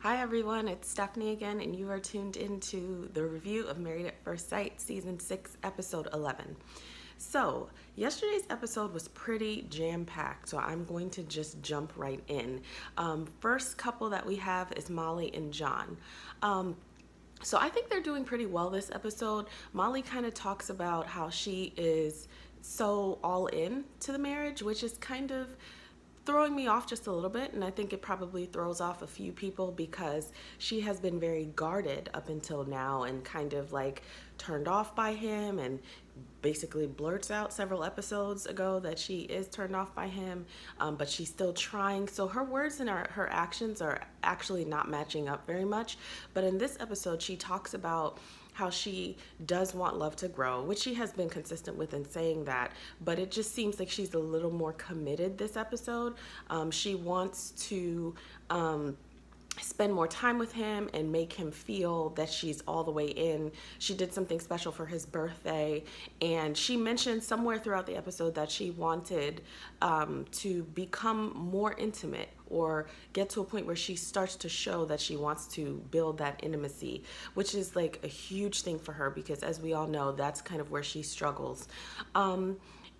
Hi everyone, it's Stephanie again, and you are tuned into the review of Married at First Sight, Season 6, Episode 11. So, yesterday's episode was pretty jam-packed, so I'm going to just jump right in. First couple that we have is Molly and John. So I think they're doing pretty well this episode. Molly kind of talks about how she is so all in to the marriage, which is kind of throwing me off just a little bit, and I think it probably throws off a few people because she has been very guarded up until now and kind of like turned off by him, and basically blurts out several episodes ago that she is turned off by him, but she's still trying. So her words and her actions are actually not matching up very much. But in this episode, she talks about how she does want love to grow, which she has been consistent with in saying that, but it just seems like she's a little more committed this episode. She wants to spend more time with him and make him feel that she's all the way in. She did something special for his birthday, and she mentioned somewhere throughout the episode that she wanted to become more intimate or get to a point where she starts to show that she wants to build that intimacy, which is like a huge thing for her because, as we all know, that's kind of where she struggles.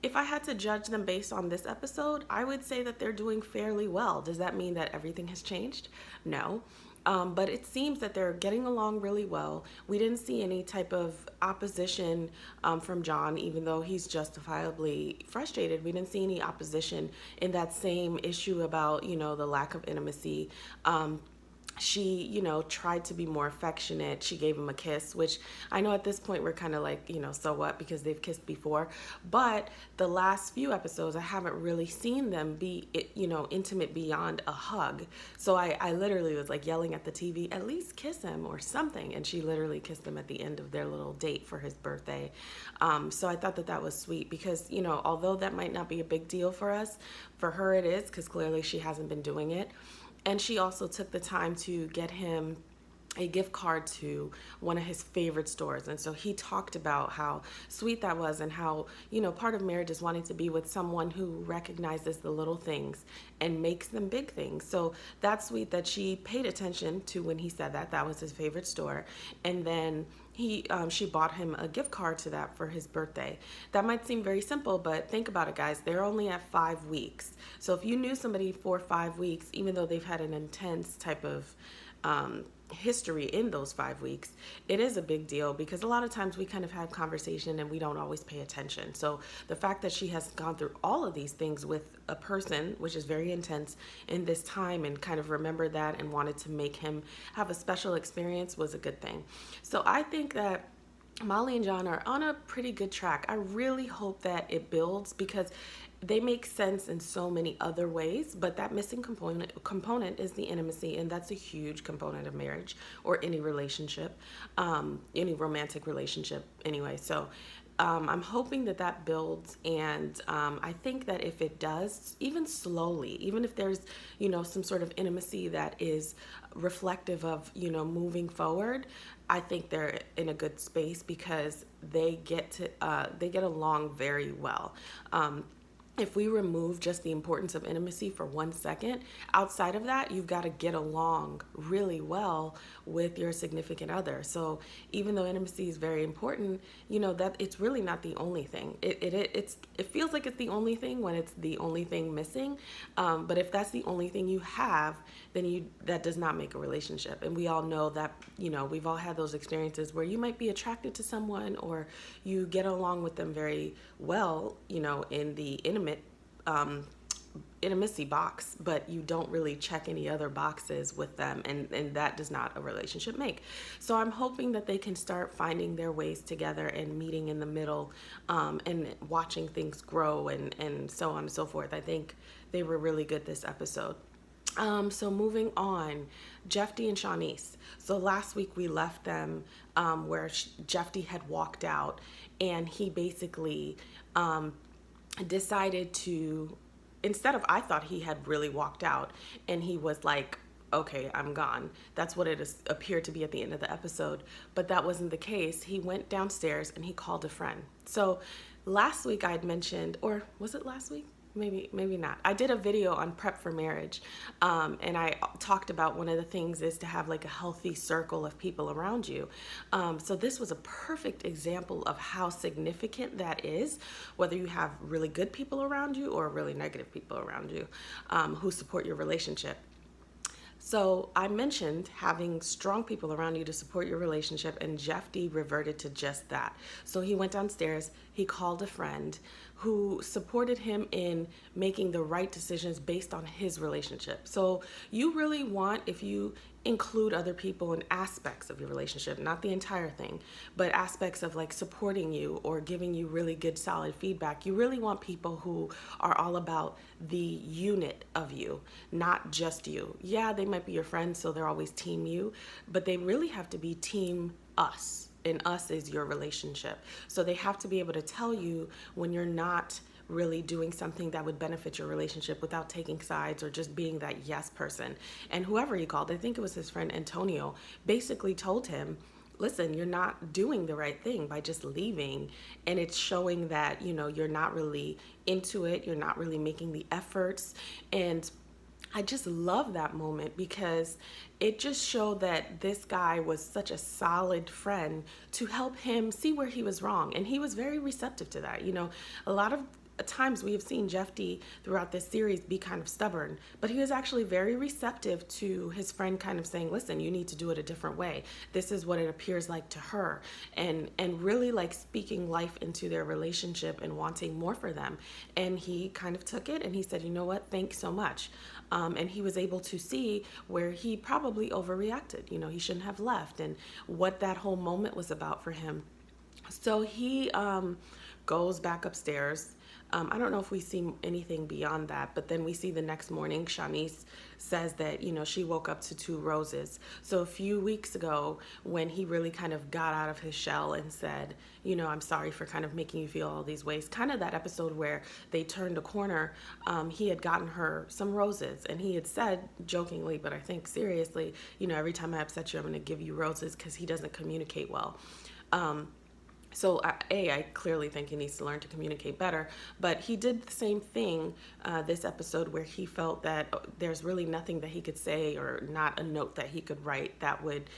If I had to judge them based on this episode, I would say that they're doing fairly well. Does that mean that everything has changed? No. But it seems that they're getting along really well. We didn't see any type of opposition from John, even though he's justifiably frustrated. We didn't see any opposition in that same issue about, the lack of intimacy. She, tried to be more affectionate. She gave him a kiss, which I know at this point we're kind of like, so what, because they've kissed before. But the last few episodes, I haven't really seen them be, intimate beyond a hug. So I literally was like yelling at the TV, at least kiss him or something. And she literally kissed him at the end of their little date for his birthday. So I thought that was sweet because, although that might not be a big deal for us, for her it is, because clearly she hasn't been doing it. And she also took the time to get him a gift card to one of his favorite stores. And so he talked about how sweet that was and how, part of marriage is wanting to be with someone who recognizes the little things and makes them big things. So that's sweet that she paid attention to when he said that was his favorite store. And then she bought him a gift card to that for his birthday. That might seem very simple, but think about it, guys. They're only at 5 weeks. So if you knew somebody for 5 weeks, even though they've had an intense type of history in those 5 weeks, it is a big deal because a lot of times we kind of have conversation and we don't always pay attention. So the fact that she has gone through all of these things with a person, which is very intense in this time, and kind of remembered that and wanted to make him have a special experience was a good thing. So I think that Molly and John are on a pretty good track. I really hope that it builds because they make sense in so many other ways, but that missing component is the intimacy, and that's a huge component of marriage or any relationship, any romantic relationship anyway. So I'm hoping that builds, and I think that if it does, even slowly, even if there's, some sort of intimacy that is reflective of, moving forward, I think they're in a good space because they get along very well. If we remove just the importance of intimacy for 1 second, outside of that, you've got to get along really well with your significant other. So even though intimacy is very important, that it's really not the only thing. It feels like it's the only thing when it's the only thing missing. But if that's the only thing you have, then that does not make a relationship. And we all know that, we've all had those experiences where you might be attracted to someone or you get along with them very well, in the intimacy box, but you don't really check any other boxes with them, and that does not a relationship make. So I'm hoping that they can start finding their ways together and meeting in the middle, and watching things grow and so on and so forth. I think they were really good this episode. So moving on, Jephte and Shawniece. So last week we left them where Jephte had walked out, and he basically decided to, I thought he had really walked out and he was like, okay, I'm gone. That's what it appeared to be at the end of the episode, but that wasn't the case. He went downstairs and he called a friend. So last week I had mentioned, or was it last week? maybe not. I did a video on prep for marriage, and I talked about one of the things is to have like a healthy circle of people around you. So this was a perfect example of how significant that is, whether you have really good people around you or really negative people around you who support your relationship. So I mentioned having strong people around you to support your relationship, and Jephte reverted to just that. So he went downstairs, he called a friend who supported him in making the right decisions based on his relationship. So you really want, if you include other people in aspects of your relationship, not the entire thing, but aspects of like supporting you or giving you really good solid feedback, you really want people who are all about the unit of you, not just you. Yeah, they might be your friends, so they're always team you, but they really have to be team us, and us is your relationship. So they have to be able to tell you when you're not really doing something that would benefit your relationship without taking sides or just being that yes person. And whoever he called, I think it was his friend Antonio, basically told him, listen, you're not doing the right thing by just leaving. And it's showing that, you know, you're not really into it. You're not really making the efforts. And I just love that moment because it just showed that this guy was such a solid friend to help him see where he was wrong. And he was very receptive to that. You know, a lot of times we have seen Jephte throughout this series be kind of stubborn, but he was actually very receptive to his friend kind of saying, listen, you need to do it a different way. This is what it appears like to her. And really like speaking life into their relationship and wanting more for them. And he kind of took it and he said, you know what, thanks so much. And he was able to see where he probably overreacted. You know, he shouldn't have left and what that whole moment was about for him. So he goes back upstairs. I don't know if we see anything beyond that, but then we see the next morning, Shawniece says that, you know, she woke up to 2 roses. So a few weeks ago, when he really kind of got out of his shell and said, you know, I'm sorry for kind of making you feel all these ways, kind of that episode where they turned a corner, he had gotten her some roses and he had said jokingly, but I think seriously, you know, every time I upset you, I'm going to give you roses because he doesn't communicate well. So I clearly think he needs to learn to communicate better, but he did the same thing this episode where he felt that there's really nothing that he could say or not a note that he could write that would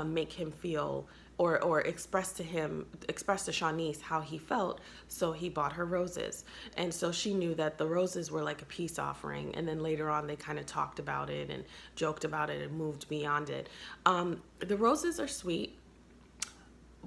make him feel or express to Shawniece how he felt. So he bought her roses. And so she knew that the roses were like a peace offering. And then later on, they kind of talked about it and joked about it and moved beyond it. The roses are sweet.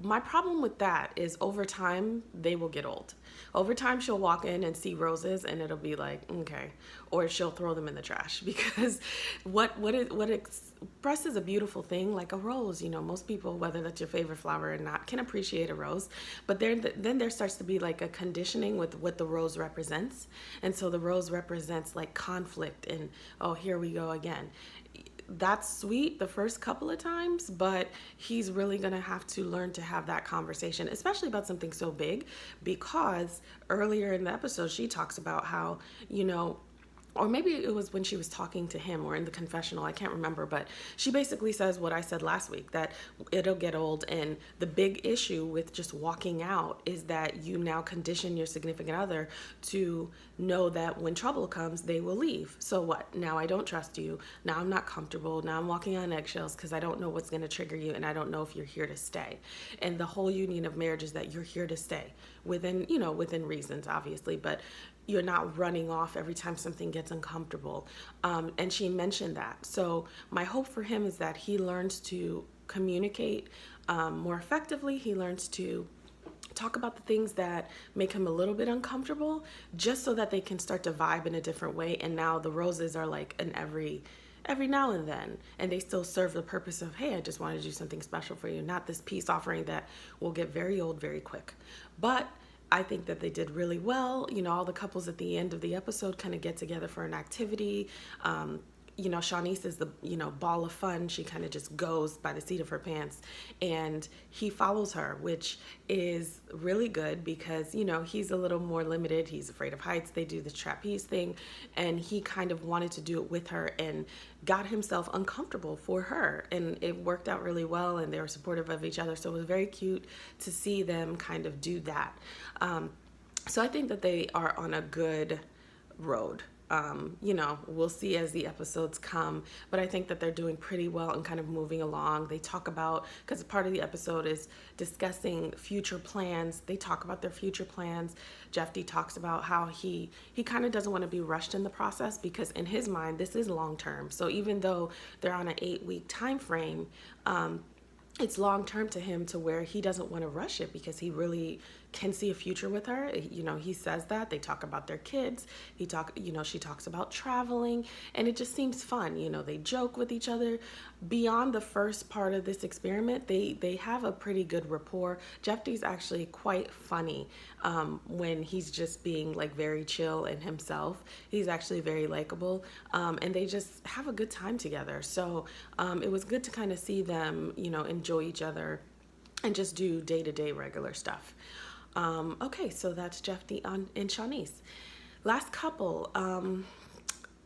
My problem with that is over time, they will get old. Over time, she'll walk in and see roses and it'll be like, okay. Or she'll throw them in the trash because what expresses a beautiful thing like a rose, you know, most people, whether that's your favorite flower or not, can appreciate a rose. But then there starts to be like a conditioning with what the rose represents. And so the rose represents like conflict and, oh, here we go again. That's sweet the first couple of times, but he's really going to have to learn to have that conversation, especially about something so big, because earlier in the episode, she talks about how, you know, or maybe it was when she was talking to him or in the confessional, I can't remember, but she basically says what I said last week, that it'll get old. And the big issue with just walking out is that you now condition your significant other to know that when trouble comes, they will leave. So what? Now I don't trust you. Now I'm not comfortable. Now I'm walking on eggshells because I don't know what's going to trigger you and I don't know if you're here to stay. And the whole union of marriage is that you're here to stay within reasons, obviously, but you're not running off every time something gets uncomfortable. And she mentioned that. So my hope for him is that he learns to communicate more effectively. He learns to talk about the things that make him a little bit uncomfortable, just so that they can start to vibe in a different way. And now the roses are like an every now and then, and they still serve the purpose of, hey, I just want to do something special for you, not this peace offering that will get very old very quick. But I think that they did really well. You know, all the couples at the end of the episode kind of get together for an activity. You know, Shawniece is the, you know, ball of fun. She kind of just goes by the seat of her pants, and he follows her, which is really good because, you know, he's a little more limited. He's afraid of heights. They do the trapeze thing, and he kind of wanted to do it with her and got himself uncomfortable for her, and it worked out really well, and they were supportive of each other. So it was very cute to see them kind of do that. So I think that they are on a good road. We'll see as the episodes come, but I think that they're doing pretty well and kind of moving along. They talk about, because part of the episode is discussing future plans. They talk about their future plans. Jephte talks about how he kind of doesn't want to be rushed in the process, because in his mind, this is long term. So even though they're on an 8-week time frame, it's long term to him, to where he doesn't want to rush it, because he really can see a future with her. He says that. They talk about their kids. She talks about traveling, and it just seems fun. They joke with each other. Beyond the first part of this experiment, they have a pretty good rapport. Jephthe's actually quite funny when he's just being like very chill and himself. He's actually very likable, and they just have a good time together. So it was good to kind of see them, enjoy each other and just do day-to-day regular stuff. Okay, so that's Jephte and Shawniece. Last couple,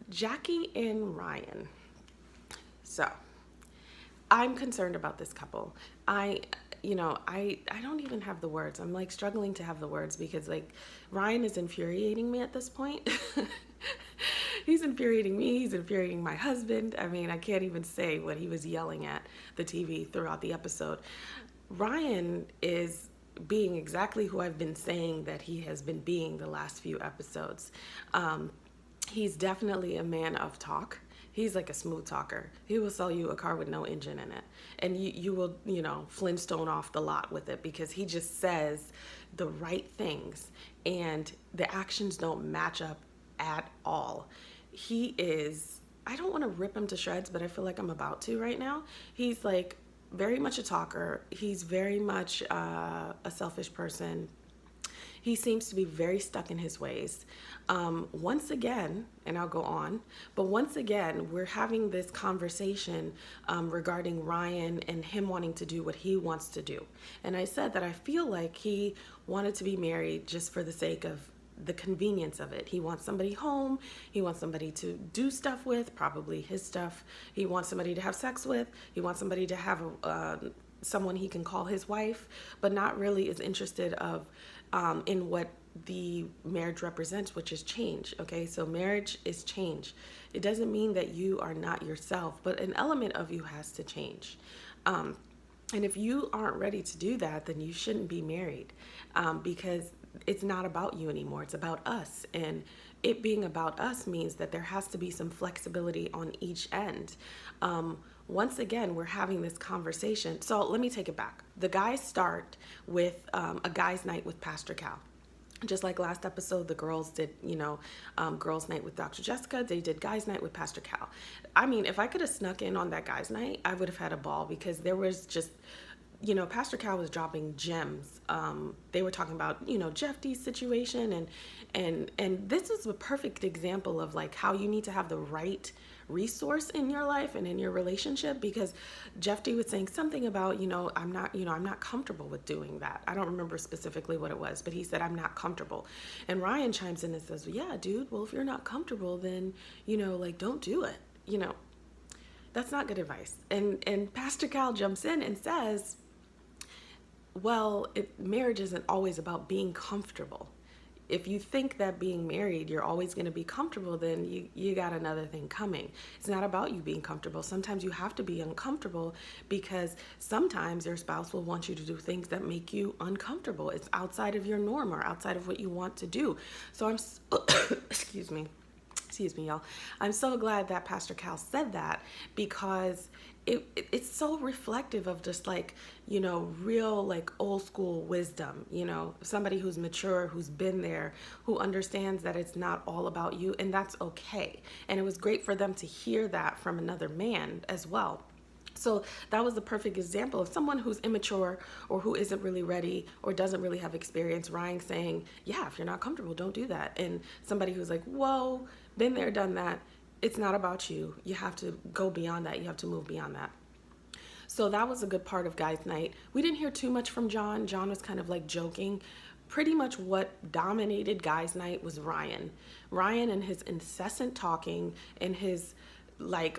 Jackie and Ryan. So I'm concerned about this couple. I don't even have the words. I'm like struggling to have the words, because like Ryan is infuriating me at this point. He's infuriating me. He's infuriating my husband. I mean, I can't even say what he was yelling at the TV throughout the episode. Ryan is being exactly who I've been saying that he has been being the last few episodes. He's definitely a man of talk. He's like a smooth talker. He will sell you a car with no engine in it, and you will, Flintstone off the lot with it, because he just says the right things and the actions don't match up at all. He is, I don't want to rip him to shreds, but I feel like I'm about to right now. He's like very much a talker. He's very much a selfish person. He seems to be very stuck in his ways. Once again, and I'll go on, but once again, we're having this conversation regarding Ryan and him wanting to do what he wants to do. And I said that I feel like he wanted to be married just for the sake of the convenience of it. He wants somebody home. He wants somebody to do stuff with, probably his stuff. He wants somebody to have sex with. He wants somebody to have someone he can call his wife, but not really is interested in what the marriage represents, which is change. Okay, so marriage is change. It doesn't mean that you are not yourself, but an element of you has to change. And if you aren't ready to do that, then you shouldn't be married, because it's not about you anymore. It's about us. And it being about us means that there has to be some flexibility on each end. Once again, we're having this conversation. So let me take it back. The guys start with a guy's night with Pastor Cal. Just like last episode, the girls did, girls' night with Dr. Jessica. They did guys' night with Pastor Cal. I mean, if I could have snuck in on that guys' night, I would have had a ball, because there was just, Pastor Cal was dropping gems. They were talking about, Jephthe's situation, and this is a perfect example of like how you need to have the right resource in your life and in your relationship, because Jephte was saying something about, I'm not comfortable with doing that. I don't remember specifically what it was, but he said, I'm not comfortable. And Ryan chimes in and says, well, yeah, dude, well, if you're not comfortable, then, don't do it. That's not good advice. And Pastor Cal jumps in and says, well, marriage isn't always about being comfortable. If you think that being married, you're always going to be comfortable, then you got another thing coming. It's not about you being comfortable. Sometimes you have to be uncomfortable, because sometimes your spouse will want you to do things that make you uncomfortable. It's outside of your norm or outside of what you want to do. So excuse me, y'all. I'm so glad that Pastor Cal said that, because it's so reflective of just like, real like old school wisdom, somebody who's mature, who's been there, who understands that it's not all about you, and that's okay. And it was great for them to hear that from another man as well. So that was the perfect example of someone who's immature or who isn't really ready or doesn't really have experience. Ryan saying, yeah, if you're not comfortable, don't do that. And somebody who's like, whoa, been there, done that. It's not about you. You have to go beyond that. You have to move beyond that. So that was a good part of guys' night. We didn't hear too much from John. John was kind of like joking. Pretty much what dominated guys' night was Ryan. Ryan and his incessant talking and his like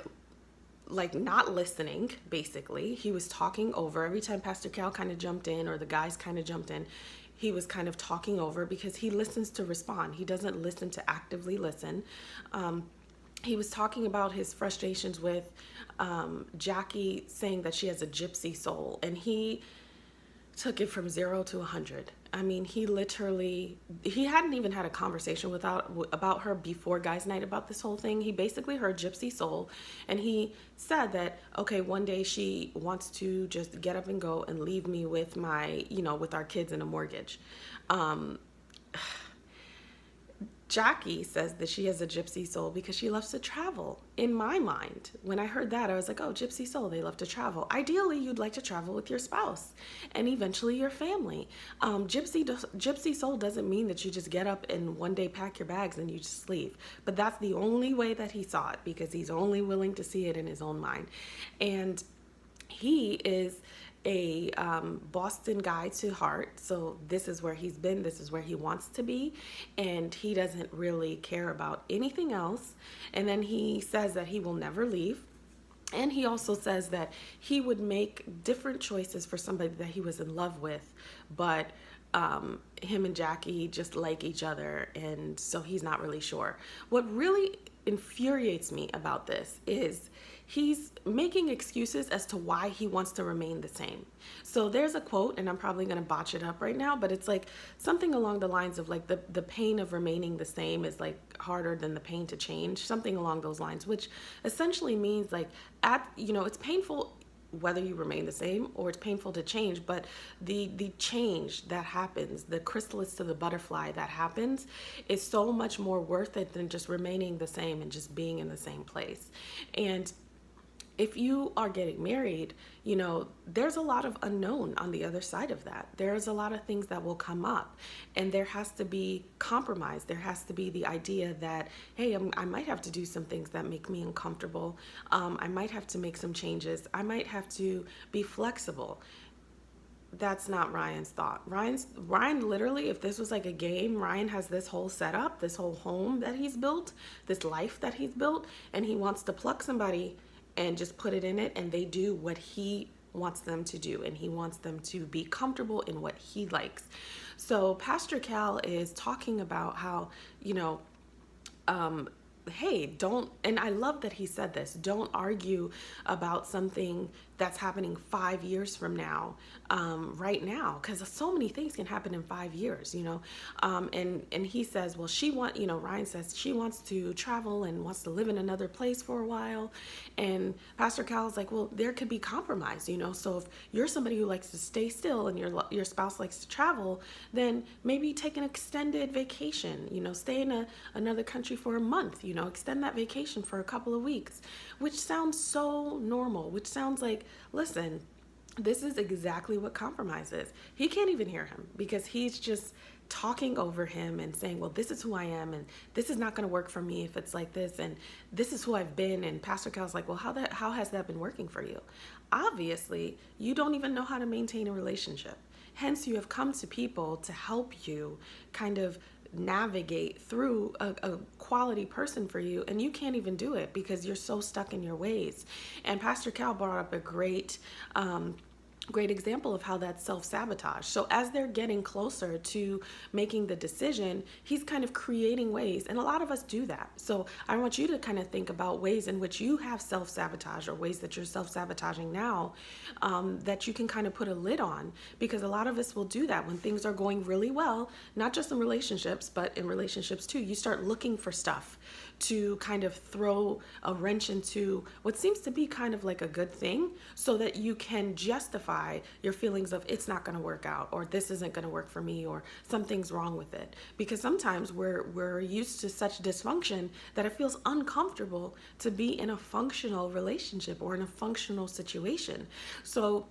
not listening, basically. He was talking over every time Pastor Cal kind of jumped in or the guys kind of jumped in. he was kind of talking over, because he listens to respond. He doesn't listen to actively listen. He was talking about his frustrations with Jackie saying that she has a gypsy soul, and he took it from 0 to 100. I mean, he hadn't even had a conversation about her before guys' night about this whole thing. He basically heard gypsy soul, and he said that, okay, one day she wants to just get up and go and leave me with with our kids and a mortgage. Jackie says that she has a gypsy soul because she loves to travel. In my mind, when I heard that, I was like, oh, gypsy soul, they love to travel. Ideally, you'd like to travel with your spouse and eventually your family. Gypsy soul doesn't mean that you just get up and one day pack your bags and you just leave. But that's the only way that he saw it, because he's only willing to see it in his own mind. And he is a Boston guy to heart, so this is where he's been, this is where he wants to be, and he doesn't really care about anything else. And then he says that he will never leave, and he also says that he would make different choices for somebody that he was in love with, but him and Jackie just like each other, and so he's not really sure. What really infuriates me about this is he's making excuses as to why he wants to remain the same. So there's a quote, and I'm probably going to botch it up right now, but it's like something along the lines of like the pain of remaining the same is like harder than the pain to change, something along those lines, which essentially means like it's painful whether you remain the same or it's painful to change, but the change that happens, the chrysalis to the butterfly that happens, is so much more worth it than just remaining the same and just being in the same place. And if you are getting married, there's a lot of unknown on the other side of that. There's a lot of things that will come up, and there has to be compromise. There has to be the idea that, hey, I might have to do some things that make me uncomfortable. I might have to make some changes. I might have to be flexible. That's not Ryan's thought. Ryan literally, if this was like a game, Ryan has this whole setup, this whole home that he's built, this life that he's built, and he wants to pluck somebody and just put it in it, and they do what he wants them to do, and he wants them to be comfortable in what he likes. So Pastor Cal is talking about how, hey, don't, and I love that he said this, don't argue about something that's happening 5 years from now, right now, because so many things can happen in 5 years, and he says, well, Ryan says she wants to travel and wants to live in another place for a while, and Pastor Cal's like, well, there could be compromise, so if you're somebody who likes to stay still and your spouse likes to travel, then maybe take an extended vacation, stay in another country for a month, extend that vacation for a couple of weeks, which sounds so normal, which sounds like, listen, this is exactly what compromise is. He can't even hear him because he's just talking over him and saying, well, this is who I am, and this is not going to work for me if it's like this, and this is who I've been. And Pastor Cal's like, well, how has that been working for you? Obviously, you don't even know how to maintain a relationship. Hence, you have come to people to help you kind of navigate through a quality person for you, and you can't even do it because you're so stuck in your ways. And Pastor Cal brought up a great example of how that's self-sabotage. So as they're getting closer to making the decision, he's kind of creating ways, and a lot of us do that. So I want you to kind of think about ways in which you have self-sabotage, or ways that you're self-sabotaging now, that you can kind of put a lid on, because a lot of us will do that when things are going really well, not just in relationships, but in relationships too. You start looking for stuff to kind of throw a wrench into what seems to be kind of like a good thing, so that you can justify your feelings of it's not going to work out, or this isn't going to work for me, or something's wrong with it. Because sometimes we're used to such dysfunction that it feels uncomfortable to be in a functional relationship or in a functional situation. So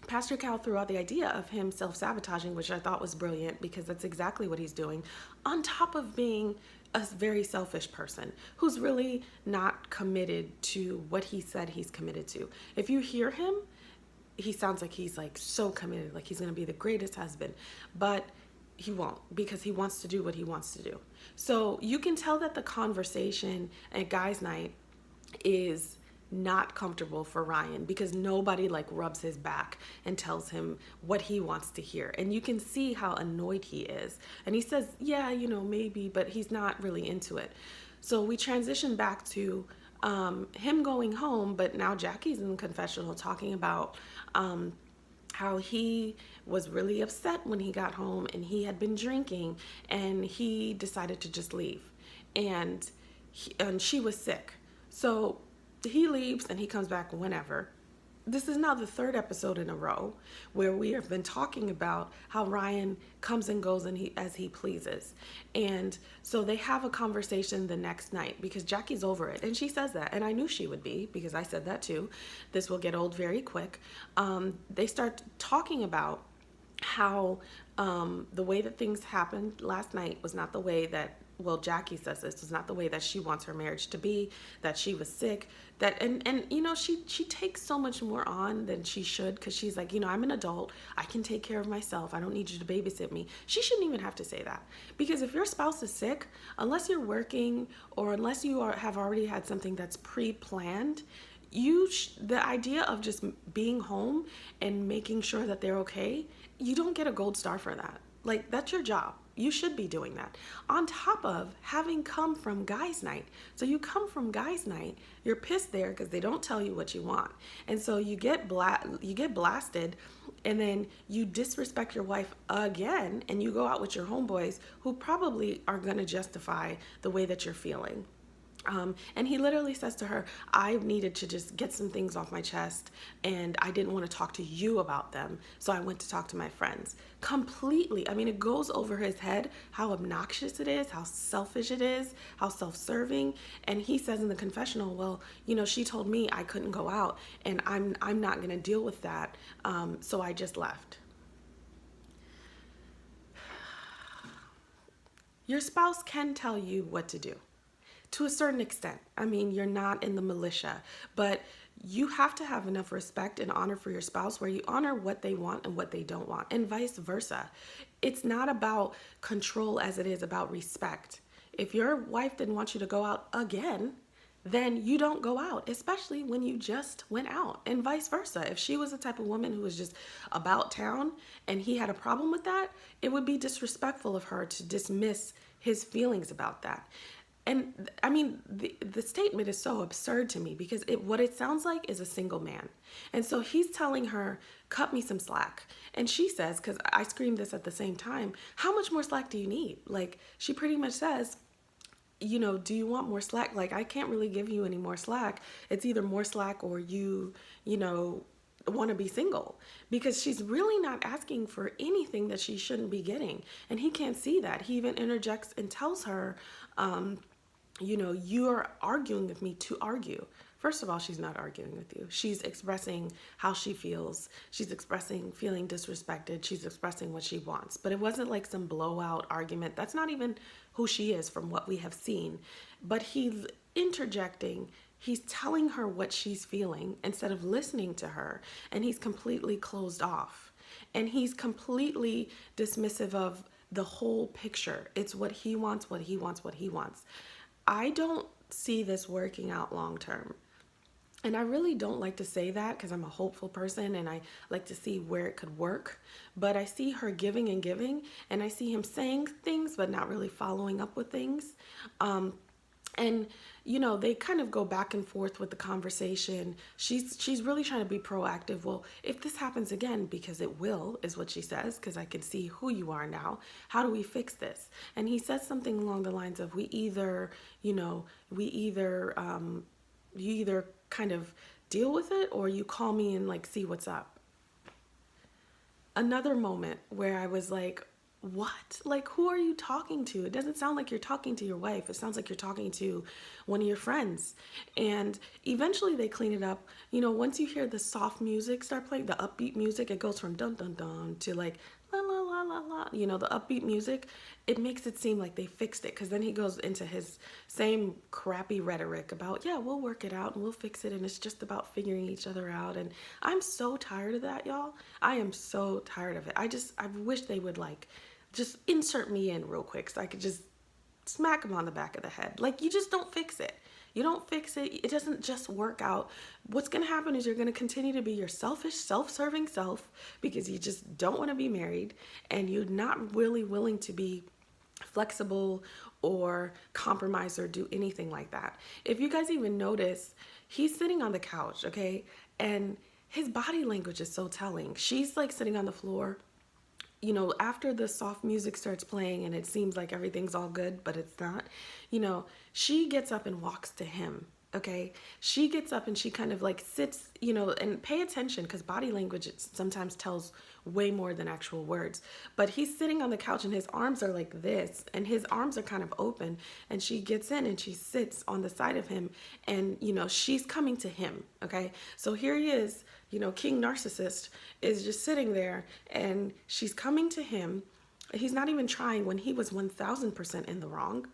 Pastor Cal threw out the idea of him self-sabotaging, which I thought was brilliant, because that's exactly what he's doing, on top of being a very selfish person who's really not committed to what he said he's committed to. If you hear him, he sounds like he's like so committed, like he's going to be the greatest husband, but he won't, because he wants to do what he wants to do. So you can tell that the conversation at guys' night is not comfortable for Ryan because nobody like rubs his back and tells him what he wants to hear. And you can see how annoyed he is. And he says, yeah, you know, maybe, but he's not really into it. So we transition back to him going home, but now Jackie's in the confessional talking about how he was really upset when he got home and he had been drinking and he decided to just leave. And she was sick. So he leaves and he comes back whenever. This is now the third episode in a row where we have been talking about how Ryan comes and goes as he pleases. And so they have a conversation the next night because Jackie's over it. And she says that. And I knew she would be because I said that too. This will get old very quick. They start talking about how the way that things happened last night was not the way that, well, Jackie says this was not the way that she wants her marriage to be, that she was sick, that, and you know, she takes so much more on than she should because she's like, you know, I'm an adult. I can take care of myself. I don't need you to babysit me. She shouldn't even have to say that because if your spouse is sick, unless you're working or unless you have already had something that's pre-planned, the idea of just being home and making sure that they're okay, you don't get a gold star for that. Like, that's your job. You should be doing that. On top of having come from guys' night. So you come from guys' night, you're pissed there because they don't tell you what you want. And so you get blasted, and then you disrespect your wife again, and you go out with your homeboys who probably are going to justify the way that you're feeling. And he literally says to her, I needed to just get some things off my chest and I didn't want to talk to you about them. So I went to talk to my friends. Completely. I mean, it goes over his head how obnoxious it is, how selfish it is, how self-serving. And he says in the confessional, well, you know, she told me I couldn't go out and I'm not going to deal with that. So I just left. Your spouse can tell you what to do. To a certain extent. I mean, you're not in the militia, but you have to have enough respect and honor for your spouse where you honor what they want and what they don't want, and vice versa. It's not about control as it is about respect. If your wife didn't want you to go out again, then you don't go out, especially when you just went out, and vice versa. If she was the type of woman who was just about town and he had a problem with that, it would be disrespectful of her to dismiss his feelings about that. And I mean, the statement is so absurd to me because what it sounds like is a single man. And so he's telling her, cut me some slack. And she says, because I screamed this at the same time, how much more slack do you need? Like, she pretty much says, you know, do you want more slack? Like, I can't really give you any more slack. It's either more slack or you know, want to be single, because she's really not asking for anything that she shouldn't be getting. And he can't see that. He even interjects and tells her, you know, you're arguing with me to argue. First of all, she's not arguing with you. She's expressing how she feels. She's expressing feeling disrespected. She's expressing what she wants. But it wasn't like some blowout argument. That's not even who she is from what we have seen. But he's interjecting. He's telling her what she's feeling instead of listening to her. And he's completely closed off. And he's completely dismissive of the whole picture. It's what he wants, what he wants, what he wants. I don't see this working out long term. And I really don't like to say that because I'm a hopeful person and I like to see where it could work. But I see her giving and giving, and I see him saying things but not really following up with things. And, you know, they kind of go back and forth with the conversation. She's really trying to be proactive. Well, if this happens again, because it will, is what she says, because I can see who you are now, how do we fix this? And he says something along the lines of, you either kind of deal with it or you call me and like see what's up. Another moment where I was like, what? Like, who are you talking to? It doesn't sound like you're talking to your wife. It sounds like you're talking to one of your friends. And eventually they clean it up. You know, once you hear the soft music start playing, the upbeat music, it goes from dun dun dun to like la la la la la. You know, the upbeat music, it makes it seem like they fixed it, because then he goes into his same crappy rhetoric about, yeah, we'll work it out and we'll fix it, and it's just about figuring each other out. And I'm so tired of that, y'all. I am so tired of it. I wish they would like just insert me in real quick so I could just smack him on the back of the head. Like, you just don't fix it. You don't fix it. It doesn't just work out. What's going to happen is you're going to continue to be your selfish, self-serving self because you just don't want to be married and you're not really willing to be flexible or compromise or do anything like that. If you guys even notice, he's sitting on the couch, okay? And his body language is so telling. She's like sitting on the floor. You know, after the soft music starts playing and it seems like everything's all good, but it's not, you know, she gets up and walks to him. Okay. She gets up and she kind of like sits, you know, and pay attention because body language sometimes tells way more than actual words. But he's sitting on the couch and his arms are like this and his arms are kind of open. And she gets in and she sits on the side of him and, you know, she's coming to him. Okay. So here he is, you know, King Narcissist is just sitting there and she's coming to him. He's not even trying when he was 1000% in the wrong.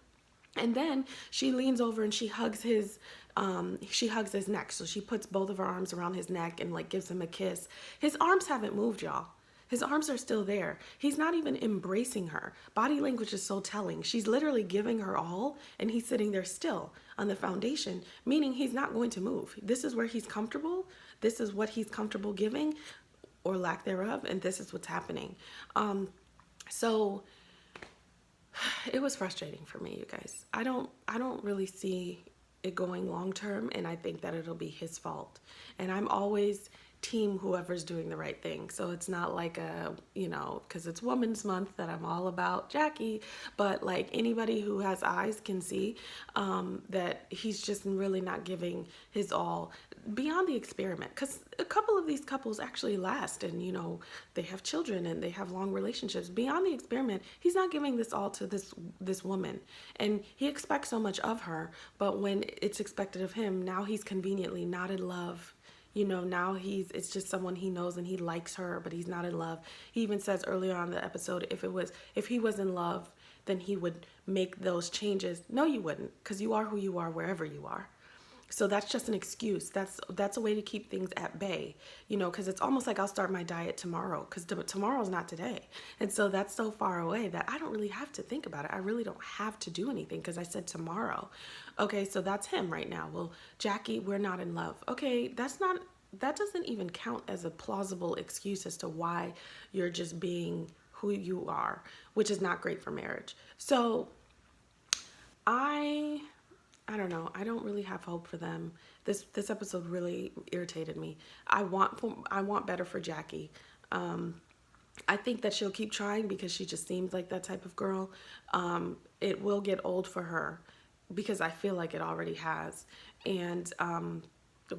And then she leans over and she hugs his neck. So she puts both of her arms around his neck and like gives him a kiss. His arms haven't moved, y'all. His arms are still there. He's not even embracing her. Body language is so telling. She's literally giving her all and he's sitting there still on the foundation, meaning he's not going to move. This is where he's comfortable. This is what he's comfortable giving or lack thereof. And this is what's happening. So it was frustrating for me, you guys. I don't really see it going long term, and I think that it'll be his fault. And I'm always team whoever's doing the right thing. So it's not like a, you know, because it's Women's Month that I'm all about Jackie, but like anybody who has eyes can see that he's just really not giving his all beyond the experiment. Because a couple of these couples actually last and, you know, they have children and they have long relationships. Beyond the experiment, he's not giving this all to this woman. And he expects so much of her, but when it's expected of him, now he's conveniently not in love. You know, now it's just someone he knows and he likes her, but he's not in love. He even says earlier on in the episode, if he was in love, then he would make those changes. No, you wouldn't, because you are who you are wherever you are. So that's just an excuse. That's a way to keep things at bay, you know, because it's almost like I'll start my diet tomorrow because tomorrow's not today. And so that's so far away that I don't really have to think about it. I really don't have to do anything because I said tomorrow. Okay, so that's him right now. Well, Jackie, we're not in love. Okay, that doesn't even count as a plausible excuse as to why you're just being who you are, which is not great for marriage. So I don't know. I don't really have hope for them. This episode really irritated me. I want better for Jackie. I think that she'll keep trying because she just seems like that type of girl. It will get old for her because I feel like it already has. And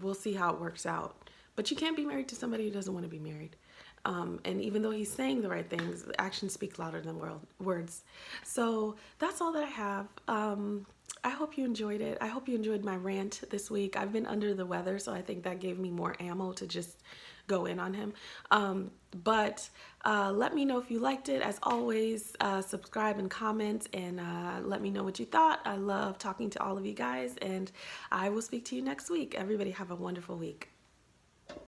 we'll see how it works out. But you can't be married to somebody who doesn't want to be married. And even though he's saying the right things, actions speak louder than words. So that's all that I have. I hope you enjoyed it. I hope you enjoyed my rant this week. I've been under the weather, so I think that gave me more ammo to just go in on him. But let me know if you liked it. As always, subscribe and comment and let me know what you thought. I love talking to all of you guys, and I will speak to you next week. Everybody have a wonderful week.